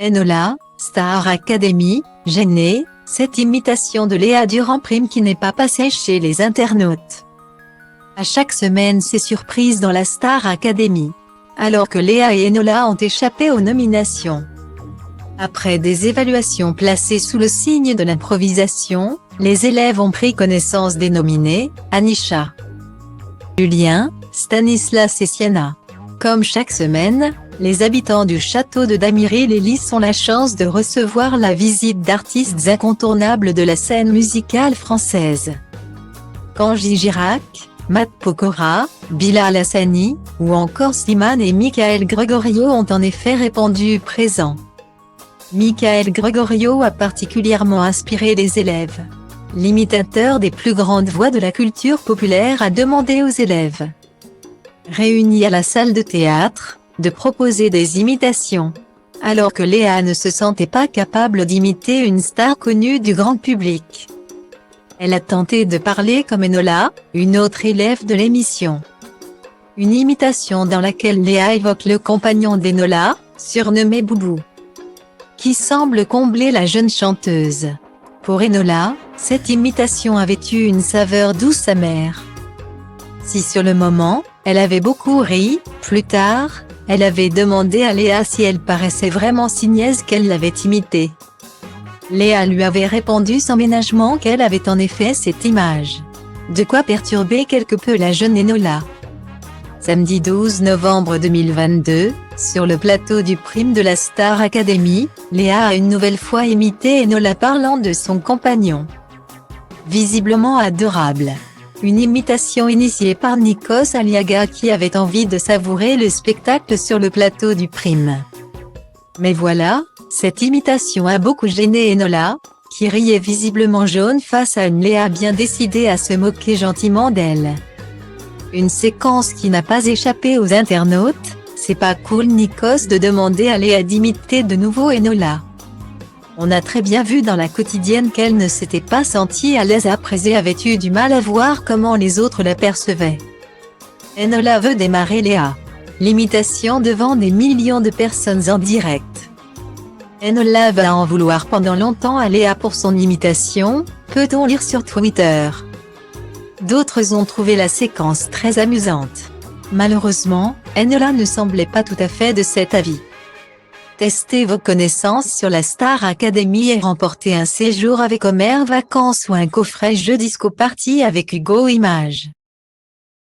Enola, Star Academy, gênée, cette imitation de Léa Durand Prime qui n'est pas passée chez les internautes. À chaque semaine c'est surprise dans la Star Academy. Alors que Léa et Enola ont échappé aux nominations. Après des évaluations placées sous le signe de l'improvisation, les élèves ont pris connaissance des nominés, Anisha, Julien, Stanislas et Sienna. Comme chaque semaine, les habitants du château de Damiry-les-Lys ont la chance de recevoir la visite d'artistes incontournables de la scène musicale française. Kanji Girac, Matt Pokora, Bilal Hassani, ou encore Slimane et Michael Gregorio ont en effet répondu présents. Michael Gregorio a particulièrement inspiré les élèves. L'imitateur des plus grandes voix de la culture populaire a demandé aux élèves réunis à la salle de théâtre, de proposer des imitations. Alors que Léa ne se sentait pas capable d'imiter une star connue du grand public. Elle a tenté de parler comme Enola, une autre élève de l'émission. Une imitation dans laquelle Léa évoque le compagnon d'Enola, surnommé Boubou, qui semble combler la jeune chanteuse. Pour Enola, cette imitation avait eu une saveur douce amère. Si sur le moment, elle avait beaucoup ri, plus tard, elle avait demandé à Léa si elle paraissait vraiment si niaise qu'elle l'avait imitée. Léa lui avait répondu sans ménagement qu'elle avait en effet cette image. De quoi perturber quelque peu la jeune Enola. Samedi 12 novembre 2022, sur le plateau du Prime de la Star Academy, Léa a une nouvelle fois imité Enola parlant de son compagnon. Visiblement adorable. Une imitation initiée par Nikos Aliaga qui avait envie de savourer le spectacle sur le plateau du Prime. Mais voilà, cette imitation a beaucoup gêné Enola, qui riait visiblement jaune face à une Léa bien décidée à se moquer gentiment d'elle. Une séquence qui n'a pas échappé aux internautes, c'est pas cool Nikos de demander à Léa d'imiter de nouveau Enola. On a très bien vu dans la quotidienne qu'elle ne s'était pas sentie à l'aise après et avait eu du mal à voir comment les autres la percevaient. Enola veut démarrer Léa. L'imitation devant des millions de personnes en direct. Enola va en vouloir pendant longtemps à Léa pour son imitation, peut-on lire sur Twitter. D'autres ont trouvé la séquence très amusante. Malheureusement, Enola ne semblait pas tout à fait de cet avis. Testez vos connaissances sur la Star Academy et remportez un séjour avec Omer Vacances ou un coffret jeu disco party avec Hugo Images.